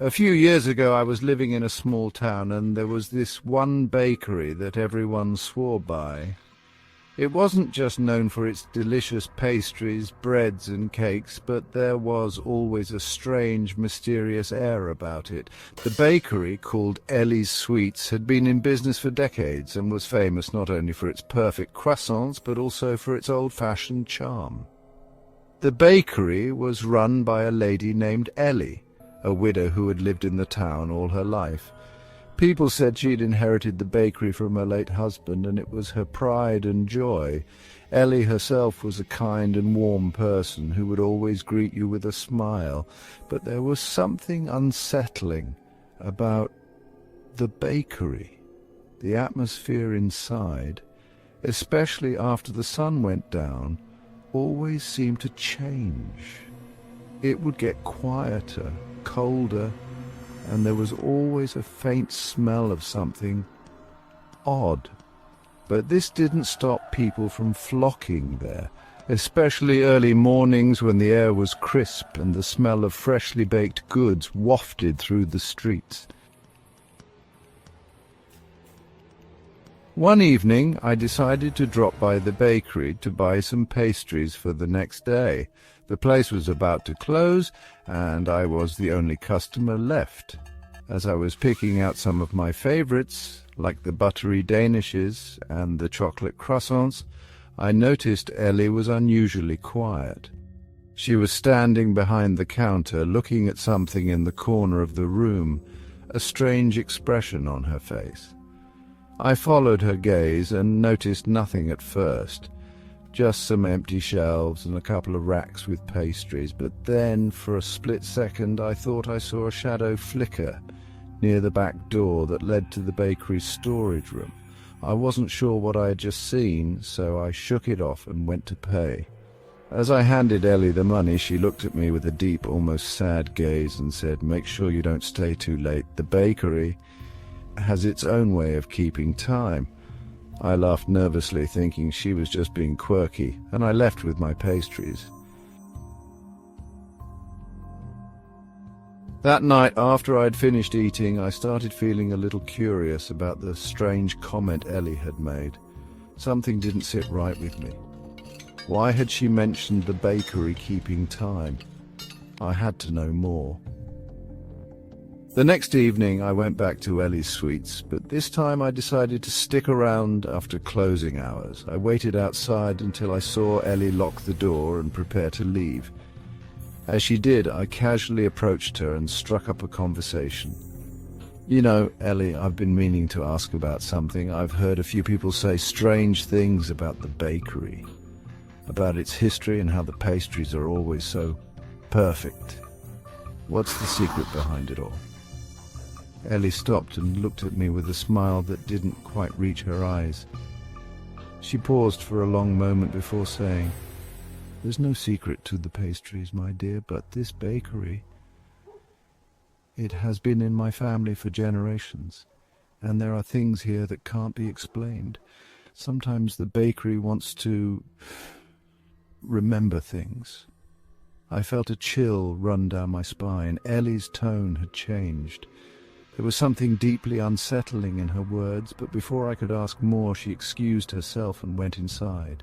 A few years ago I was living in a small town and there was this one bakery that everyone swore by. It wasn't just known for its delicious pastries, breads and cakes, but there was always a strange, mysterious air about it. The bakery, called Ellie's Sweets, had been in business for decades and was famous not only for its perfect croissants, but also for its old-fashioned charm. The bakery was run by a lady named Ellie, a widow who had lived in the town all her life. People said she'd inherited the bakery from her late husband, and it was her pride and joy. Ellie herself was a kind and warm person who would always greet you with a smile, but there was something unsettling about the bakery. The atmosphere inside, especially after the sun went down, always seemed to change. It would get quieter, colder, and there was always a faint smell of something odd. But this didn't stop people from flocking there, especially early mornings when the air was crisp and the smell of freshly baked goods wafted through the streets. One evening I decided to drop by the bakery to buy some pastries for the next day. The place was about to close, and I was the only customer left. As I was picking out some of my favorites, like the buttery danishes and the chocolate croissants, I noticed Ellie was unusually quiet. She was standing behind the counter, looking at something in the corner of the room, a strange expression on her face. I followed her gaze and noticed nothing at first. Just some empty shelves and a couple of racks with pastries, but then, for a split second, I thought I saw a shadow flicker near the back door that led to the bakery's storage room. I wasn't sure what I had just seen, so I shook it off and went to pay. As I handed Ellie the money, she looked at me with a deep, almost sad gaze and said, "Make sure you don't stay too late. The bakery has its own way of keeping time." I laughed nervously, thinking she was just being quirky, and I left with my pastries. That night, after I'd finished eating, I started feeling a little curious about the strange comment Ellie had made. Something didn't sit right with me. Why had she mentioned the bakery keeping time? I had to know more. The next evening I went back to Ellie's Sweets, but this time I decided to stick around after closing hours. I waited outside until I saw Ellie lock the door and prepare to leave. As she did, I casually approached her and struck up a conversation. "You know, Ellie, I've been meaning to ask about something. I've heard a few people say strange things about the bakery, about its history and how the pastries are always so perfect. What's the secret behind it all?" Ellie stopped and looked at me with a smile that didn't quite reach her eyes. She paused for a long moment before saying, "There's no secret to the pastries, my dear, but this bakery, it has been in my family for generations, and there are things here that can't be explained. Sometimes the bakery wants to remember things." I felt a chill run down my spine. Ellie's tone had changed. There was something deeply unsettling in her words, but before I could ask more, she excused herself and went inside.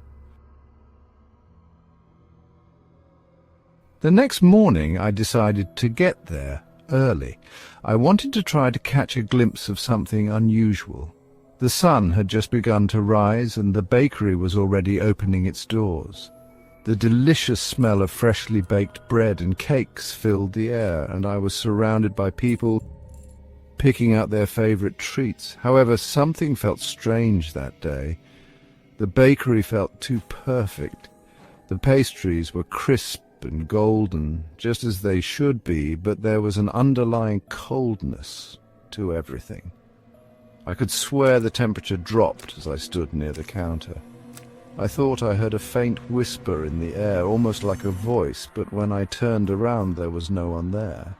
The next morning I decided to get there early. I wanted to try to catch a glimpse of something unusual. The sun had just begun to rise and the bakery was already opening its doors. The delicious smell of freshly baked bread and cakes filled the air, and I was surrounded by people picking out their favorite treats. However, something felt strange that day. The bakery felt too perfect. The pastries were crisp and golden, just as they should be, but there was an underlying coldness to everything. I could swear the temperature dropped as I stood near the counter. I thought I heard a faint whisper in the air, almost like a voice, but when I turned around there was no one there.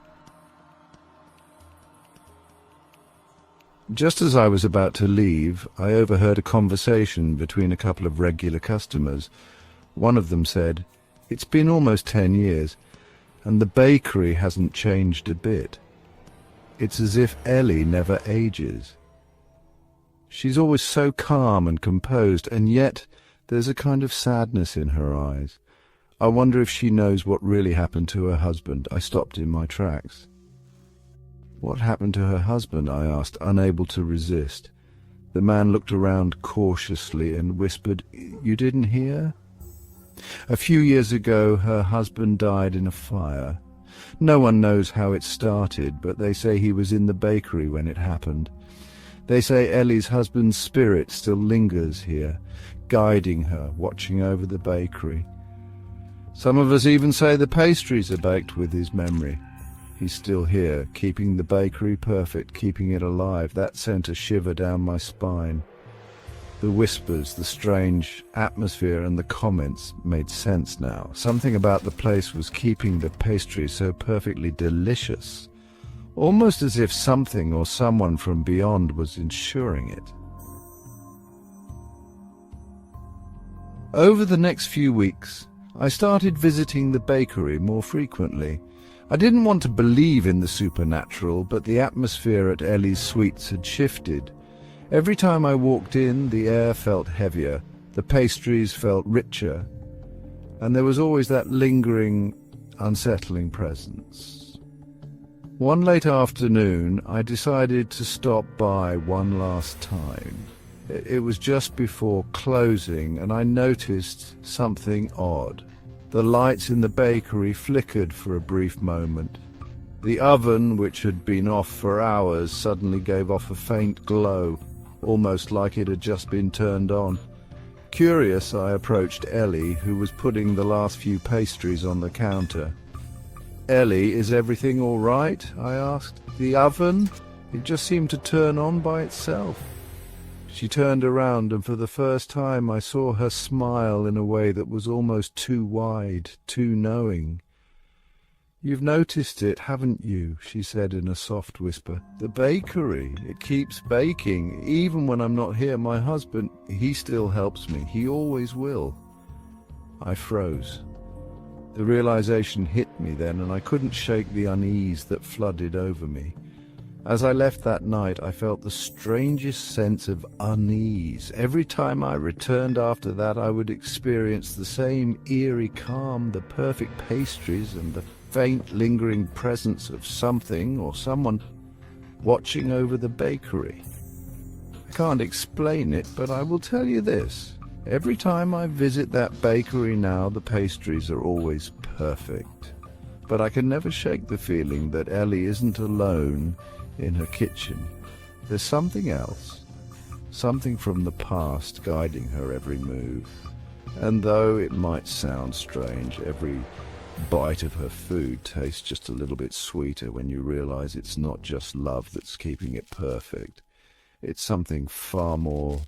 Just as I was about to leave, I overheard a conversation between a couple of regular customers. One of them said, "It's been almost 10 years, and the bakery hasn't changed a bit." It's as if Ellie never ages. She's always so calm and composed, and yet there's a kind of sadness in her eyes. I wonder if she knows what really happened to her husband. I stopped in my tracks. What happened to her husband? I asked, unable to resist. The man looked around cautiously and whispered, "You didn't hear? A few years ago, her husband died in a fire. No one knows how it started, but they say he was in the bakery when it happened. They say Ellie's husband's spirit still lingers here, guiding her, watching over the bakery. Some of us even say the pastries are baked with his memory. He's still here, keeping the bakery perfect, keeping it alive." That sent a shiver down my spine. The whispers, the strange atmosphere, and the comments made sense now. Something about the place was keeping the pastry so perfectly delicious, almost as if something or someone from beyond was ensuring it. Over the next few weeks, I started visiting the bakery more frequently. I didn't want to believe in the supernatural, but the atmosphere at Ellie's Sweets had shifted. Every time I walked in, the air felt heavier, the pastries felt richer, and there was always that lingering, unsettling presence. One late afternoon, I decided to stop by one last time. It was just before closing, and I noticed something odd. The lights in the bakery flickered for a brief moment. The oven, which had been off for hours, suddenly gave off a faint glow, almost like it had just been turned on. Curious, I approached Ellie, who was putting the last few pastries on the counter. "Ellie, is everything all right?" I asked. "The oven? It just seemed to turn on by itself." She turned around, and for the first time I saw her smile in a way that was almost too wide, too knowing. "You've noticed it, haven't you?" she said in a soft whisper. "The bakery, it keeps baking. Even when I'm not here, my husband, he still helps me. He always will." I froze. The realization hit me then, and I couldn't shake the unease that flooded over me. As I left that night, I felt the strangest sense of unease. Every time I returned after that, I would experience the same eerie calm, the perfect pastries, and the faint lingering presence of something or someone watching over the bakery. I can't explain it, but I will tell you this. Every time I visit that bakery now, the pastries are always perfect. But I can never shake the feeling that Ellie isn't alone in her kitchen. There's something else, something from the past guiding her every move. And though it might sound strange, every bite of her food tastes just a little bit sweeter when you realize it's not just love that's keeping it perfect. It's something far more